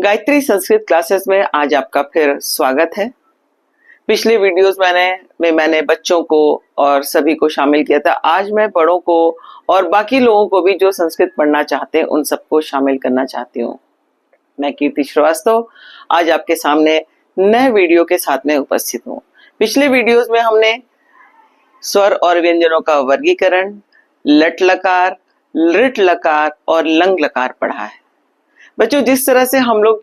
Gayatri Sanskrit classes में आज आपका फिर स्वागत है। पिछले वीडियोस में मैंने बच्चों को और सभी को शामिल किया था। आज मैं बड़ों को और बाकी लोगों को भी जो संस्कृत पढ़ना चाहते हैं उन सबको शामिल करना चाहती हूँ। मैं कीर्ति श्रीवास्तव आज आपके सामने नए वीडियो के साथ में उपस्थित हूँ। पिछले वीडियोस में हमने स्वर और व्यंजनों का वर्गीकरण, लट लकार, लृट लकार और लंग लकार पढ़ा है। बच्चों, जिस तरह से हम लोग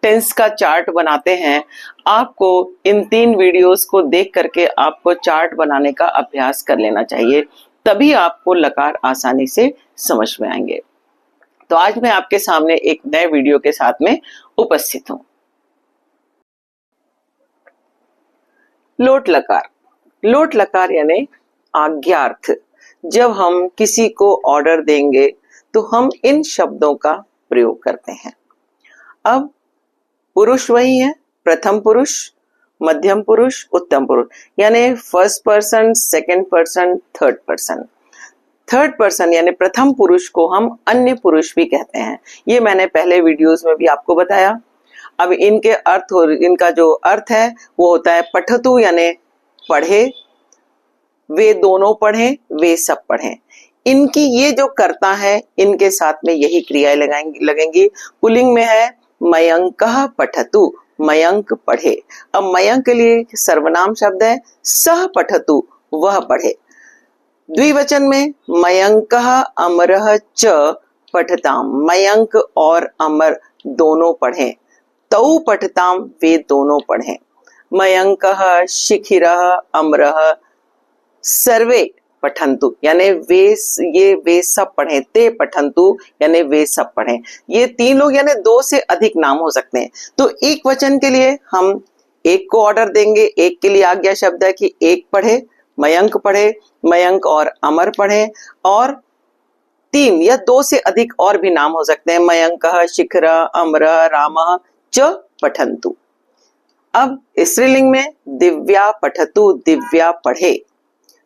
टेंस का चार्ट बनाते हैं, आपको इन 3 वीडियोस को देख करके आपको चार्ट बनाने का अभ्यास कर लेना चाहिए, तभी आपको लकार आसानी से समझ में आएंगे। तो आज मैं आपके सामने एक नए वीडियो के साथ में उपस्थित हूं। लोट लकार। लोट लकार यानी आज्ञार्थ। जब हम किसी को ऑर्डर देंगे तो हम इन शब्दों का प्रयोग करते हैं। अब पुरुष वही है, प्रथम पुरुष, मध्यम पुरुष, उत्तम पुरुष, यानी first person, second person, third person. Third person यानी प्रथम पुरुष को हम अन्य पुरुष भी कहते हैं। ये मैंने पहले वीडियोस में भी आपको बताया। अब इनके अर्थ और इनका जो अर्थ है वो होता है पठतु यानी पढ़े, वे दोनों पढ़े, वे सब पढ़े। इनकी ये जो कर्ता है, इनके साथ में यही क्रियाएं लगेंगी। पुल्लिंग में है मयंकः पठतु, मयंक पढ़े। अब मयंक के लिए सर्वनाम शब्द है सह पठतु, वह पढ़े। द्विवचन में मयंकः अमरः च पठताम, मयंक और अमर दोनों पढ़े। तौ पठताम, वे दोनों पढ़े। मयंकः शिखिरः अमरः सर्वे पठन्तु यानी वे सब पढ़ें। ते पठन्तु यानी वे सब पढ़ें। ये 3 लोग यानी 2 से अधिक नाम हो सकते हैं। तो एक वचन के लिए हम एक को ऑर्डर देंगे। एक के लिए आज्ञा शब्द है कि एक पढ़े, पढ़े, मयंक और अमर पढ़े। और 3 या 2 से अधिक और भी नाम हो सकते हैं। मयंकः शिखरः अमरः रामः च पठन्तु। अब स्त्रीलिंग में दिव्या पठतु, दिव्या पढ़े।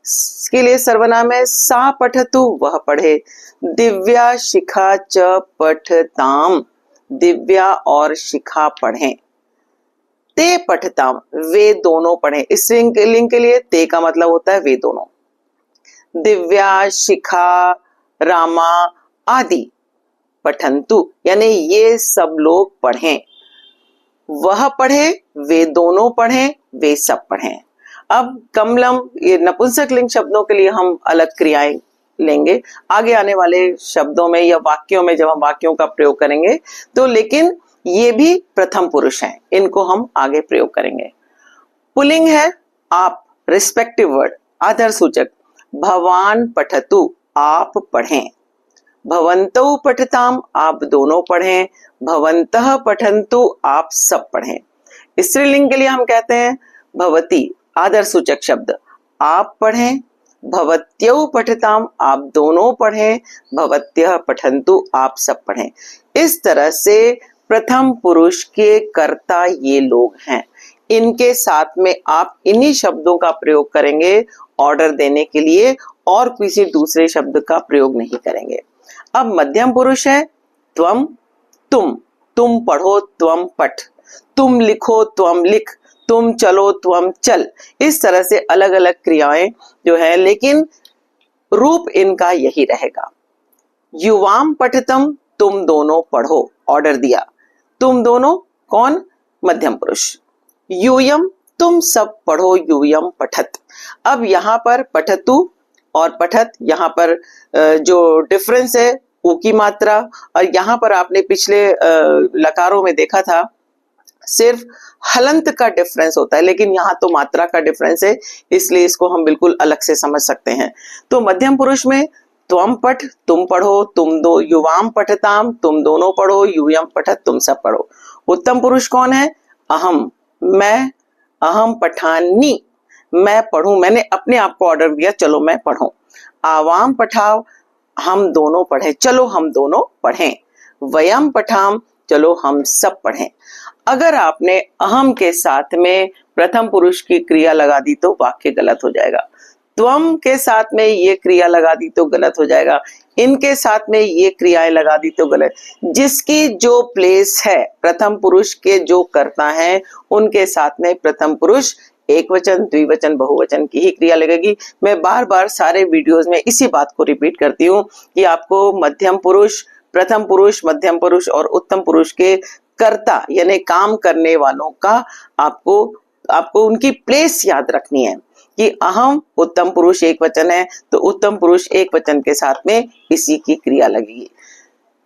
इसके लिए सर्वनाम है सा पठतु, वह पढ़े। दिव्या शिखा च पठताम, दिव्या और शिखा पढ़ें। ते पठताम, वे दोनों पढ़ें। स्त्रीलिंग के लिए ते का मतलब होता है वे दोनों। दिव्या शिखा रामा आदि पठन्तु यानी ये सब लोग पढ़ें। वह पढ़े, वे दोनों पढ़ें, वे सब पढ़ें। अब कमलम, ये नपुंसक लिंग शब्दों के लिए हम अलग क्रियाएं लेंगे आगे आने वाले शब्दों में या वाक्यों में, जब हम वाक्यों का प्रयोग करेंगे तो। लेकिन ये भी प्रथम पुरुष हैं, इनको हम आगे प्रयोग करेंगे। पुल्लिंग है आप, रिस्पेक्टिव वर्ड, आदर सूचक। भवान पठतु, आप पढ़ें। भवन्तौ पठताम, आप दोनों पढ़ें। भवन्तः पठन्तु, आप सब पढ़ें। स्त्रीलिंग के लिए हम कहते हैं भवती, आदर सूचक शब्द, आप पढ़ें। भवत्यौ पठताम, आप दोनों पढ़ें। भवत्यः पठन्तु, आप सब पढ़ें। इस तरह से प्रथम पुरुष के कर्ता ये लोग हैं। इनके साथ में आप इन्हीं शब्दों का प्रयोग करेंगे ऑर्डर देने के लिए, और किसी दूसरे शब्द का प्रयोग नहीं करेंगे। अब मध्यम पुरुष है त्वम, तुम पढ़ो, त्वम पठ। तुम लिखो, त्वम लिख। तुम चलो, त्वम चल। इस तरह से अलग अलग क्रियाएं जो है, लेकिन रूप इनका यही रहेगा। युवाम पठतम, तुम दोनों पढ़ो, ऑर्डर दिया। तुम दोनों कौन? मध्यम पुरुष। यूयम, तुम सब पढ़ो, यूयम पठत। अब यहाँ पर पठतु और पठत, यहाँ पर जो डिफरेंस है ऊ की मात्रा, और यहाँ पर आपने पिछले लकारों में देखा था सिर्फ हलंत का डिफरेंस होता है, लेकिन यहाँ तो मात्रा का डिफरेंस है, इसलिए इसको हम बिल्कुल अलग से समझ सकते हैं। तो मध्यम पुरुष में त्वम पठ, तुम पढ़ो, तुम दो। युवाम पठताम, तुम दोनों पढ़ो। यूयम पठत, तुम सब पढ़ो। उत्तम पुरुष कौन है? अहम, मैं। अहम पठानी, मैं पढ़ूं, मैंने अपने आप को ऑर्डर दिया, चलो मैं पढ़ूं। आवाम पठाव, हम दोनों पढ़ें, चलो हम दोनों पढ़ें। वयम पठाम, चलो हम सब पढ़ें। अगर आपने अहम के साथ में प्रथम पुरुष की क्रिया लगा दी तो वाक्य गलत हो जाएगा। त्वम के साथ में ये क्रिया लगा दी तो गलत हो जाएगा, इनके साथ में ये क्रियाएं लगा दी तो गलत। जिसकी जो प्लेस है, प्रथम पुरुष के जो कर्ता हैं उनके साथ में प्रथम पुरुष एक वचन, द्विवचन, बहुवचन की ही क्रिया लगेगी। मैं बार बार सारे वीडियोस में इसी बात को रिपीट करती हूँ कि आपको मध्यम पुरुष, प्रथम पुरुष, मध्यम पुरुष और उत्तम पुरुष के कर्ता यानी काम करने वालों का आपको उनकी प्लेस याद रखनी है कि अहम उत्तम पुरुष एक वचन है तो उत्तम पुरुष एक वचन के साथ में इसी की क्रिया लगेगी।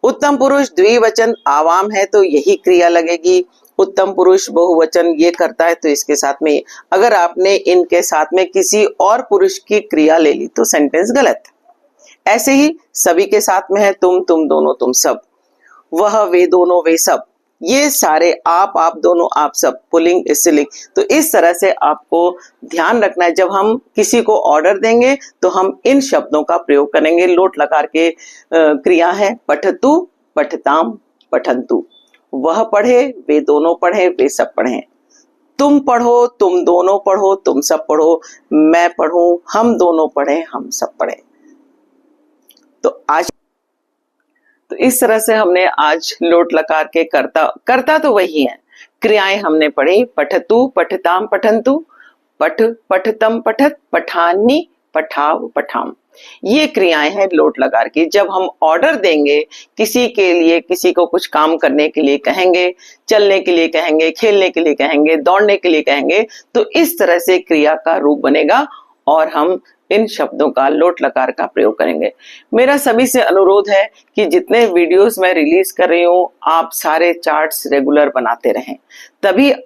उत्तम पुरुष द्विवचन आवाम है तो यही क्रिया लगेगी। उत्तम पुरुष बहुवचन ये करता है तो इसके साथ में, अगर आपने इनके साथ में किसी और पुरुष की क्रिया ले ली तो सेंटेंस गलत। ऐसे ही सभी के साथ में है तुम दोनों, तुम सब, वह, वे दोनों, वे सब, ये सारे, आप दोनों, आप सब, पुल्लिंग स्त्रीलिंग। तो इस तरह से आपको ध्यान रखना है, जब हम किसी को ऑर्डर देंगे तो हम इन शब्दों का प्रयोग करेंगे। लोट लकार के क्रिया है पठतु, पठताम, पठन्तु। वह पढ़े, वे दोनों पढ़े, वे सब पढ़े। तुम पढ़ो, तुम दोनों पढ़ो, तुम सब पढ़ो। मैं पढ़ूं, हम दोनों पढ़े, हम सब पढ़े। तो इस तरह से हमने आज लोट लकार के कर्ता तो वही है, क्रियाएं हमने पढ़ी। पठतु, पठताम, पठन्तु, पठ, पठतम, पठत, पठानी, पठाव, पठाम। ये क्रियाएं हैं लोट लकार की। जब हम ऑर्डर देंगे किसी के लिए, किसी को कुछ काम करने के लिए कहेंगे, चलने के लिए कहेंगे, खेलने के लिए कहेंगे, दौड़ने के लिए कहेंगे, तो इस तरह से क्रिया का रूप बनेगा और हम इन शब्दों का लोट लकार का प्रयोग करेंगे। मेरा सभी से अनुरोध है कि जितने वीडियोस मैं रिलीज कर रही हूँ आप सारे चार्ट्स रेगुलर बनाते रहें, तभी आप